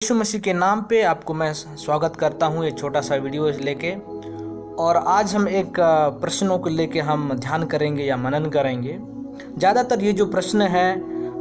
यीशु मसीह के नाम पे आपको मैं स्वागत करता हूँ एक छोटा सा वीडियो लेके। और आज हम एक प्रश्नों को लेके हम ध्यान करेंगे या मनन करेंगे। ज़्यादातर ये जो प्रश्न है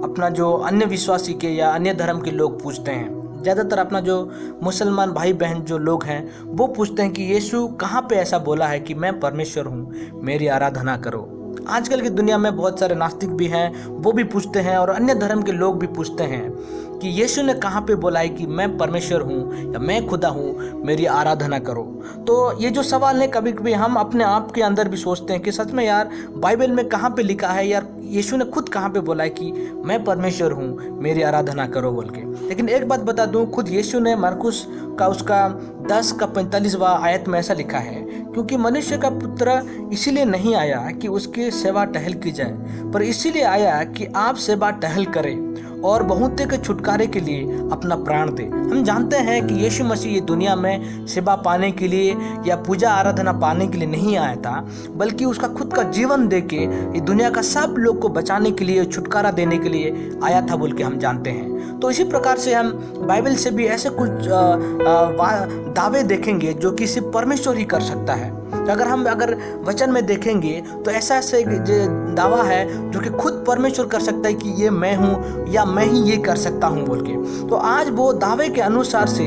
अपना जो अन्य विश्वासी के या अन्य धर्म के लोग पूछते हैं, ज़्यादातर अपना जो मुसलमान भाई बहन जो लोग हैं वो पूछते हैं कि यीशु कहाँ पे ऐसा बोला है कि मैं परमेश्वर हूँ, मेरी आराधना करो। आजकल की दुनिया में बहुत सारे नास्तिक भी हैं, वो भी पूछते हैं और अन्य धर्म के लोग भी पूछते हैं कि यीशु ने कहाँ पे बोला है कि मैं परमेश्वर हूँ या मैं खुदा हूँ, मेरी आराधना करो। तो ये जो सवाल है कभी कभी हम अपने आप के अंदर भी सोचते हैं कि सच में यार बाइबल में कहाँ पे लिखा है, यार यीशु ने खुद कहाँ पे बोला है कि मैं परमेश्वर हूँ, मेरी आराधना करो बोल के। लेकिन एक बात बता दूँ, खुद यीशु ने मरकुस का उसका 10:45 आयत में ऐसा लिखा है, क्योंकि मनुष्य का पुत्र इसीलिए नहीं आया कि उसकी सेवा टहल की जाए, पर इसीलिए आया कि आप सेवा टहल करें और बहुतों के छुटकारे के लिए अपना प्राण दे। हम जानते हैं कि यीशु मसीह ये दुनिया में सेवा पाने के लिए या पूजा आराधना पाने के लिए नहीं आया था, बल्कि उसका खुद का जीवन दे के ये दुनिया का सब लोग को बचाने के लिए, छुटकारा देने के लिए आया था बोल के हम जानते हैं। तो इसी प्रकार से हम बाइबल से भी ऐसे कुछ दावे देखेंगे जो कि सिर्फ परमेश्वर ही कर सकता है। अगर वचन में देखेंगे तो ऐसा दावा है जो कि खुद परमेश्वर कर सकता है कि ये मैं हूँ या मैं ही ये कर सकता हूँ बोल के। तो आज वो दावे के अनुसार से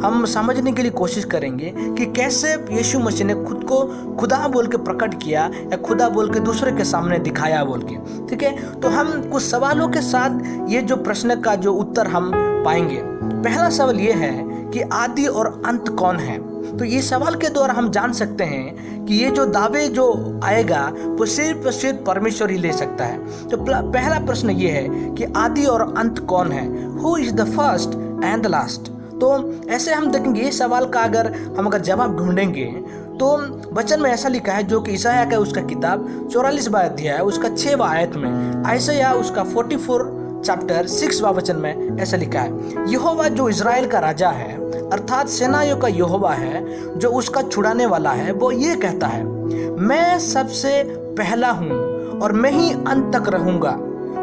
हम समझने के लिए कोशिश करेंगे कि कैसे यीशु मसीह ने खुद को खुदा बोल के प्रकट किया या खुदा बोल के दूसरे के सामने दिखाया बोल के। ठीक है, तो हम कुछ सवालों के साथ ये जो प्रश्न का जो उत्तर हम पाएंगे। पहला सवाल ये है कि आदि और अंत कौन है। तो ये सवाल के द्वारा हम जान सकते हैं कि ये जो दावे जो आएगा वो सिर्फ परमेश्वर ही ले सकता है। तो पहला प्रश्न ये है कि आदि और अंत कौन है, who is the first and the last. तो ऐसे हम देखेंगे ये सवाल का अगर जवाब ढूंढेंगे तो वचन में ऐसा लिखा है, जो कि ईसाया का उसका किताब 44वां अध्याय उसका 6वां आयत में, आयसाया उसका 44 चैप्टर 6वां वचन में ऐसा लिखा है, यहोवा जो इजराइल का राजा है अर्थात सेनाओं का यहोवा है, जो उसका छुड़ाने वाला है, वो ये कहता है, मैं सबसे पहला हूँ और मैं ही अंत तक रहूंगा,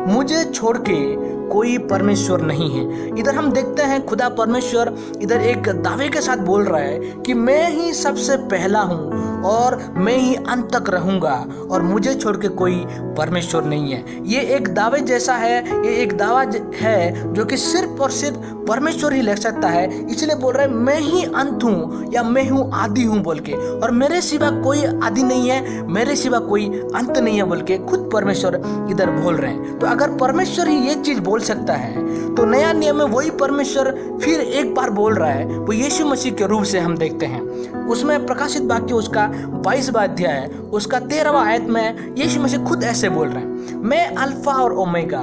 मुझे छोड़ के कोई परमेश्वर नहीं है। इधर हम देखते हैं खुदा परमेश्वर इधर एक दावे के साथ बोल रहा है कि मैं ही सबसे पहला हूँ और मैं ही अंत तक रहूंगा और मुझे छोड़ के कोई परमेश्वर नहीं है। ये एक दावे जैसा है, ये एक दावा है जो कि सिर्फ और सिर्फ परमेश्वर ही ले सकता है। इसलिए बोल रहा है मैं ही अंत हूँ या मैं हूँ आदि हूँ बोल के, और मेरे सिवा कोई आदि नहीं है, मेरे सिवा कोई अंत नहीं है बोल के खुद परमेश्वर इधर बोल रहे हैं। तो अगर परमेश्वर ही ये चीज बोल सकता है तो नया नियम में वही परमेश्वर फिर एक बार बोल रहा है, वो यीशु मसीह के रूप से हम देखते हैं। उसमें प्रकाशित वाक्य उसका 22वां अध्याय उसका 13वां आयत में यीशु मसीह खुद ऐसे बोल रहे हैं, मैं अल्फा और ओमेगा,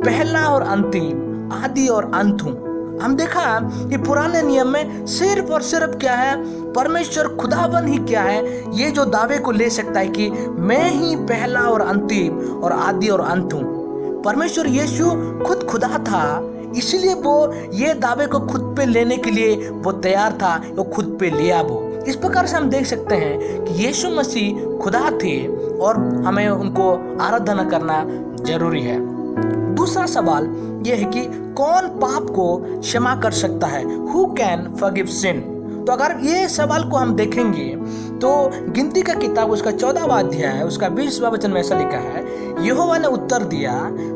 पहला और अंतिम, आदि और अंत हूँ। हम देखा कि पुराने नियम में सिर्फ और सिर्फ क्या है, परमेश्वर खुदावन ही क्या है, ये जो दावे को ले सकता है कि मैं ही पहला और अंतिम और आदि और अंत हूँ। परमेश्वर यीशु खुद खुदा था, इसलिए वो ये दावे को खुद पे लेने के लिए वो तैयार था, वो खुद पे लिया वो। इस प्रकार से हम देख सकते हैं कि यीशु मसीह खुदा थे और हमें उनको आराधना करना जरूरी है। दूसरा सवाल यह है कि कौन पाप को क्षमा कर सकता है, हु कैन फॉरगिव सिन। तो अगर ये सवाल को हम देखेंगे तो गिनती का किताब उसका 14वां अध्याय उसका 20वां वचन में ऐसा लिखा है, यहोवा ने उत्तर दिया,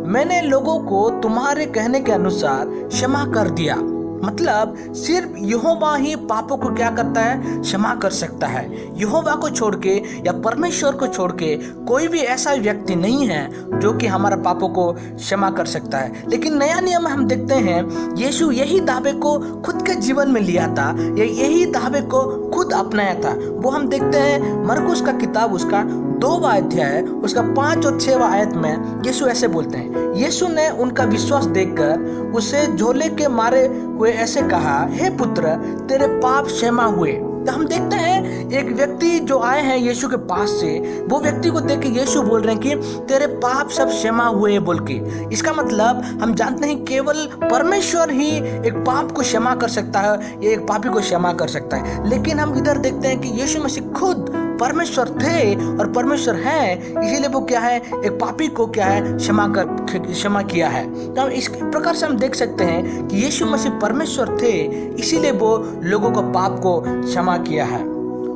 मैंने लोगों को तुम्हारे कहने के अनुसार क्षमा कर दिया। मतलब सिर्फ यहोवा ही पापों को क्या करता है, क्षमा कर सकता है। यहोवा को छोड़ के या परमेश्वर को छोड़ के कोई भी ऐसा व्यक्ति नहीं है जो कि हमारा पापों को क्षमा कर सकता है। लेकिन नया नियम में हम देखते हैं यीशु यही दावे को खुद के जीवन में लिया था, यही दावे को खुद अपनाया था। वो हम देखते हैं मरकुस का किताब उसका 2वां अध्याय उसका 5 और 6वां आयत में यीशु ऐसे बोलते हैं, यीशु ने उनका विश्वास देखकर उसे झोले के मारे हुए ऐसे कहा, हे पुत्र तेरे पाप क्षमा हुए। तो हम देखते हैं एक व्यक्ति जो आए हैं यीशु के पास से, वो व्यक्ति को देख के यीशु बोल रहे हैं कि तेरे पाप सब क्षमा हुए बोल के। इसका मतलब हम जानते हैं केवल परमेश्वर ही एक पाप को क्षमा कर सकता है, एक पापी को क्षमा कर सकता है। लेकिन हम इधर देखते हैं कि यीशु मसीह खुद परमेश्वर थे और परमेश्वर है, इसीलिए वो क्या है, एक पापी को क्या है, क्षमा किया है। तो इस प्रकार से हम देख सकते हैं कि यीशु मसीह परमेश्वर थे, इसीलिए वो लोगों को पाप को क्षमा किया है।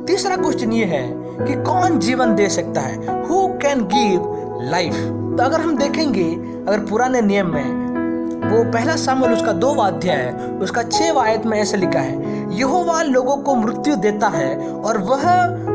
तीसरा क्वेश्चन ये है कि कौन जीवन दे सकता है, हु कैन गिव लाइफ। तो अगर हम देखेंगे, अगर पुराने नियम में वो पहला सामुएल उसका 2वां अध्याय है, उसका 6वां आयत में ऐसे लिखा है, यहोवा लोगों को मृत्यु देता है और वह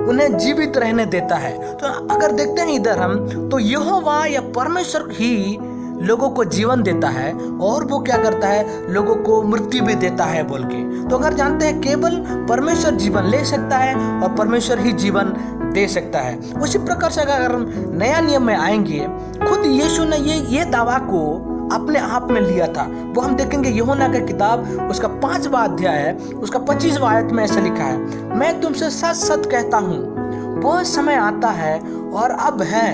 उन्हें जीवित रहने देता है। तो अगर देखते हैं इधर हम, तो यहोवा या परमेश्वर ही लोगों को जीवन देता है और वो क्या करता है, लोगों को मृत्यु भी देता है बोल के। तो अगर जानते हैं केवल परमेश्वर जीवन ले सकता है और परमेश्वर ही जीवन दे सकता है। उसी प्रकार से अगर हम नया नियम में आएंगे, खुद यीशु ने ये दावा को अपने आप में लिया था। वो हम देखेंगे यूहन्ना का किताब उसका 5वां अध्याय है, उसका 25वां आयत में ऐसा लिखा है, मैं तुमसे सच सच कहता हूँ, वह समय आता है और अब है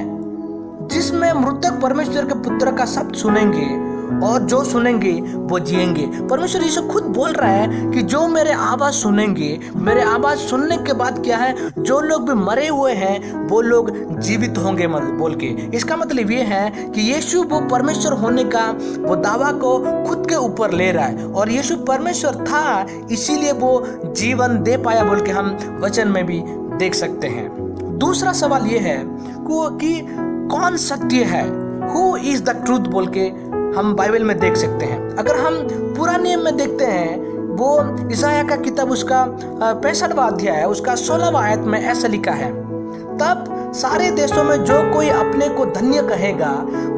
जिसमें मृतक परमेश्वर के पुत्र का शब्द सुनेंगे और जो सुनेंगे वो जिएंगे। परमेश्वर यीशु खुद बोल रहा है कि जो मेरे आवाज सुनेंगे, मेरे आवाज सुनने के बाद क्या है, जो लोग भी मरे हुए हैं वो लोग जीवित होंगे बोल के। इसका मतलब ये है कि यीशु वो परमेश्वर होने का वो दावा को खुद के ऊपर ले रहा है और यीशु परमेश्वर था, इसीलिए वो जीवन दे पाया बोल के हम वचन में भी देख सकते हैं। दूसरा सवाल ये है कि कौन सत्य है, हु इज द ट्रूथ बोल के हम बाइबल में देख सकते हैं। अगर हम पुराने नियम में देखते हैं, वो इसाया का किताब उसका 65वां अध्याय है, उसका 16वां आयत में ऐसा लिखा है, तब सारे देशों में जो कोई अपने को धन्य कहेगा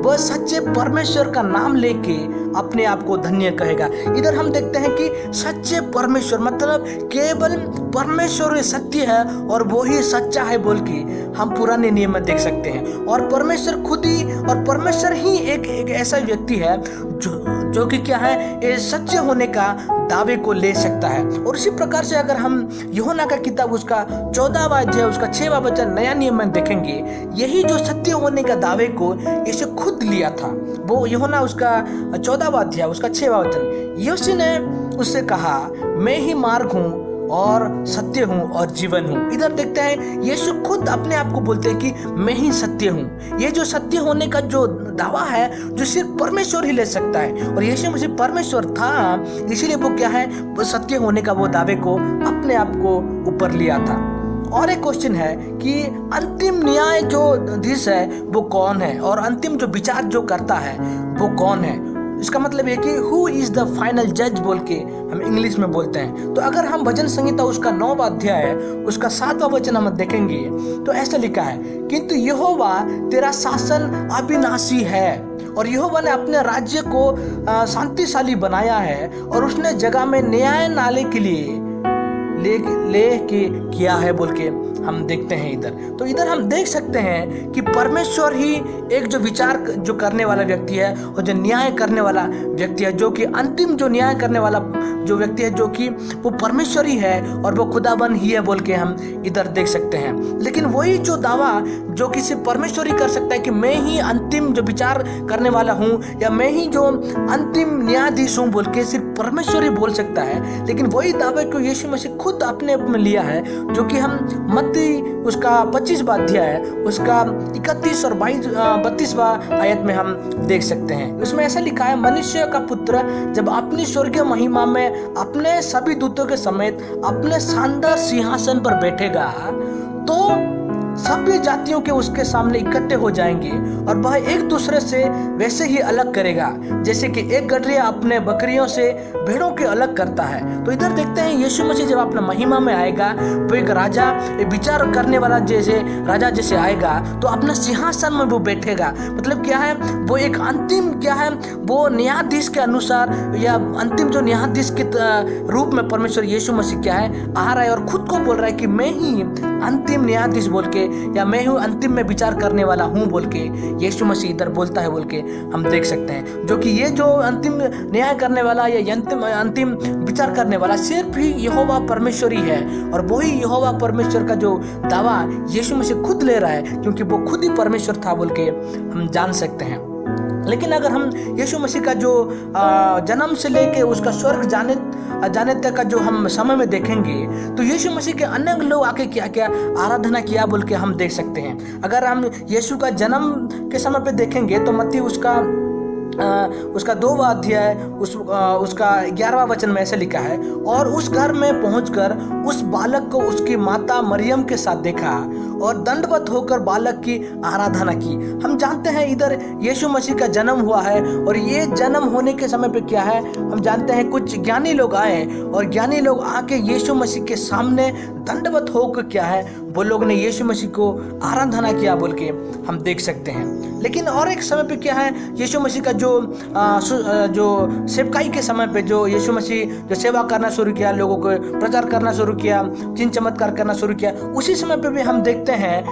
वह सच्चे परमेश्वर का नाम लेके अपने आप को धन्य कहेगा। इधर हम देखते हैं कि सच्चे परमेश्वर मतलब केवल परमेश्वर सत्य है और वो ही सच्चा है बोल के हम पुराने नियम में देख सकते हैं। और परमेश्वर खुद ही और परमेश्वर ही एक ऐसा व्यक्ति है जो कि क्या है, ये सच्चे होने का दावे को ले सकता है। और इसी प्रकार से अगर हम यूहन्ना का किताब उसका 14वां अध्याय उसका 6वां वचन नया नियम में देखेंगे, यही जो सत्य होने का दावे को इसे खुद लिया था। वो यूहन्ना उसका 14वां अध्याय उसका 6वां वचन, यीशु ने उससे कहा, मैं ही मार्ग हूँ और सत्य हूँ और जीवन हूँ। इधर देखते हैं यीशु खुद अपने आप को बोलते हैं कि मैं ही सत्य हूँ। ये जो सत्य होने का जो दावा है जो सिर्फ परमेश्वर ही ले सकता है और यीशु मसीह परमेश्वर था, इसीलिए वो क्या है, वो सत्य होने का वो दावे को अपने आप को ऊपर लिया था। और एक क्वेश्चन है कि अंतिम न्याय जो धीश है वो कौन है और अंतिम जो विचार जो करता है वो कौन है। इसका मतलब है कि हु इज द फाइनल जज बोल के हम इंग्लिश में बोलते हैं। तो अगर हम भजन संहिता उसका 9वां अध्याय है उसका 7वां वचन हम देखेंगे तो ऐसा लिखा है, किंतु यहोवा तेरा शासन अविनाशी है और यहोवा ने अपने राज्य को शांतिशाली बनाया है और उसने जगह में न्याय नाले के लिए ले के किया है बोल के हम देखते हैं इधर। तो इधर हम देख सकते हैं कि परमेश्वर ही एक जो विचार जो करने वाला व्यक्ति है और जो न्याय करने वाला व्यक्ति है, जो कि अंतिम जो न्याय करने वाला जो व्यक्ति है, जो कि वो परमेश्वर ही है और वो खुदाबंद ही है बोल के हम इधर देख सकते हैं। लेकिन वही जो दावा जो कि सिर्फ परमेश्वर ही कर सकता है कि मैं ही अंतिम जो विचार करने वाला हूँ या मैं ही जो अंतिम न्यायाधीश हूँ बोल के सिर्फ परमेश्वर ही बोल सकता है। लेकिन वही दावे को यीशु मसीह खुद अपने आप में लिया है, जो कि हम मत्ती उसका 25वां अध्याय है उसका 31 और 32वां आयत में हम देख सकते हैं। उसमें ऐसा लिखा है, मनुष्य का पुत्र जब अपनी स्वर्गीय महिमा में अपने सभी दूतों के समेत अपने शानदार सिंहासन पर बैठेगा तो सभी जातियों के उसके सामने इकट्ठे हो जाएंगे और वह एक दूसरे से वैसे ही अलग करेगा जैसे कि एक गदरिया अपने बकरियों से भेड़ों के अलग करता है। तो इधर देखते हैं यीशु मसीह जब अपना महिमा में आएगा वो एक राजा, एक विचार करने वाला जैसे राजा जैसे आएगा तो अपना सिंहासन में वो बैठेगा। मतलब क्या है, वो एक अंतिम क्या है, वो न्यायाधीश के अनुसार या अंतिम जो न्यायाधीश के रूप में परमेश्वर यीशु मसीह क्या है आ रहा है और खुद को बोल रहा है कि मैं ही अंतिम न्यायाधीश बोल के या मैं हूँ अंतिम में विचार करने वाला हूँ बोल के यीशु मसीह इधर बोलता है बोल के हम देख सकते हैं। जो कि ये जो अंतिम न्याय करने वाला या अंतिम विचार करने वाला सिर्फ ही यहोवा परमेश्वर ही है और वही यहोवा परमेश्वर का जो दावा यीशु मसीह खुद ले रहा है क्योंकि वो खुद ही परमेश्वर था बोल के हम जान सकते हैं। लेकिन अगर हम यीशु मसीह का जो जन्म से लेके उसका स्वर्ग जाने तक का जो हम समय में देखेंगे, तो यीशु मसीह के अनेक लोग आके क्या क्या आराधना किया बोल के हम देख सकते हैं। अगर हम यीशु का जन्म के समय पे देखेंगे तो मत्ती उसका 2वां अध्याय उसका 11वां वचन में ऐसे लिखा है, और उस घर में पहुंचकर उस बालक को उसकी माता मरियम के साथ देखा और दंडवत होकर बालक की आराधना की। हम जानते हैं इधर यीशु मसीह का जन्म हुआ है, और ये जन्म होने के समय पे क्या है, हम जानते हैं कुछ ज्ञानी लोग आए और ज्ञानी लोग आके यीशु मसीह के सामने दंडवत होकर क्या है, वो लोग ने यीशु मसीह को आराधना किया बोल के हम देख सकते हैं। लेकिन और एक समय पे क्या है, यीशु मसीह का जो सेवकाई के समय पे जो यीशु मसीह जो सेवा करना शुरू किया, लोगों को प्रचार करना शुरू किया, चिन्ह चमत्कार करना शुरू किया, उसी समय पे भी हम देखते हैं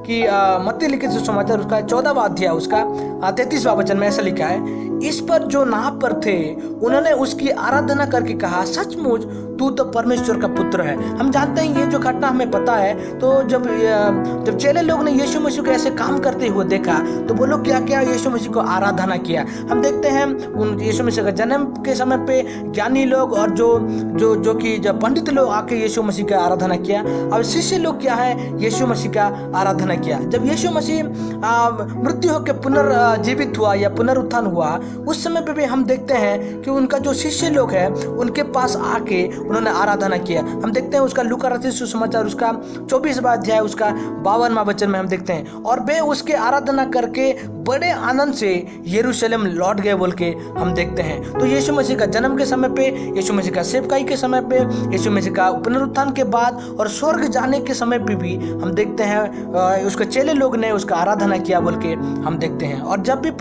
कि मत्ती लिखित सुसमाचार उसका 14वां अध्याय उसका 33वां वचन में ऐसा लिखा है, इस पर जो नाव पर थे उन्होंने उसकी आराधना करके कहा, सचमुच तू तो परमेश्वर का पुत्र है। हम जानते हैं ये जो घटना हमें पता है, तो जब चेले लोग ने यीशु मसीह को ऐसे काम करते हुए देखा तो वो लोग क्या क्या यीशु मसीह को आराधना किया। हम देखते हैं उन यीशु मसीह का जन्म के समय पे ज्ञानी लोग और जो पंडित लोग आके यीशु मसीह का आराधना किया, और शिष्य लोग क्या है यीशु मसीह का आराधना किया। जब यीशु मसीह मृत्यु होकर पुनर्जीवित हुआ या पुनरुत्थान हुआ, उस समय पे भी हम देखते हैं कि उनका जो शिष्य लोग हैं उनके पास आके उन्होंने आराधना किया। हम देखते हैं उसका लूका रचित सुसमाचार उसका 24वां अध्याय उसका 52वां वचन में हम देखते हैं, और वे उसके आराधना करके बड़े आनंद से यरूशलेम लौट गए बोल के हम देखते हैं। तो यीशु मसीह का जन्म के समय पे, यीशु मसीह का सेवकाई के समय पे, यीशु मसीह का पुनरुत्थान के बाद और स्वर्ग जाने के समय पे भी हम देखते हैं उसके चेले लोग ने उसका आराधना किया बोल के हम देखते हैं। और जब भी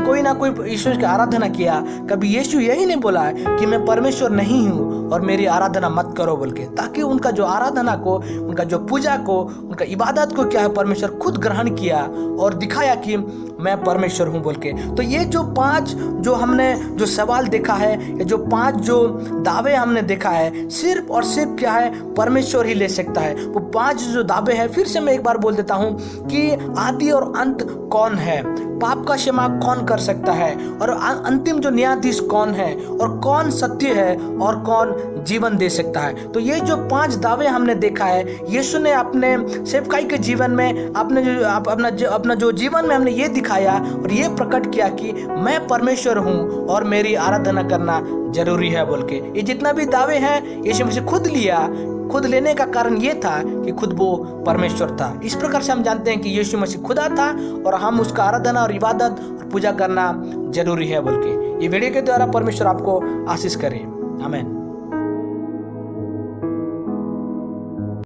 कोई ना कोई यीशु की आराधना किया, कभी यीशु यही नहीं बोला है कि मैं परमेश्वर नहीं हूँ और मेरी आराधना मत करो बोल के, ताकि उनका जो आराधना को, उनका जो पूजा को, उनका इबादत को क्या है परमेश्वर खुद ग्रहण किया और दिखाया कि मैं परमेश्वर हूँ बोल के। तो ये जो 5 जो हमने जो सवाल देखा है, ये जो 5 जो दावे हमने देखा है, सिर्फ और सिर्फ क्या है परमेश्वर ही ले सकता है। वो 5 जो दावे हैं, फिर से मैं एक बार बोल देता हूँ कि आदि और अंत कौन है, पाप का क्षमा कौन कर सकता है, और अंतिम जो न्यायाधीश कौन है, और कौन सत्य है और कौन जीवन दे सकता है। तो ये जो 5 दावे हमने देखा है, यीशु ने अपने सेवकाई के जीवन में अपना जो जीवन में हमने ये दिखाया और ये प्रकट किया कि मैं परमेश्वर हूँ और मेरी आराधना करना जरूरी है बोल के। ये जितना भी दावे हैं यीशु मसीह खुद लेने का कारण ये था कि खुद वो परमेश्वर था। इस प्रकार से हम जानते हैं कि यीशु मसीह खुदा था और हम उसका आराधना और इबादत और पूजा करना जरूरी है बोल के। ये वीडियो के द्वारा परमेश्वर आपको आशीष करे। आमीन।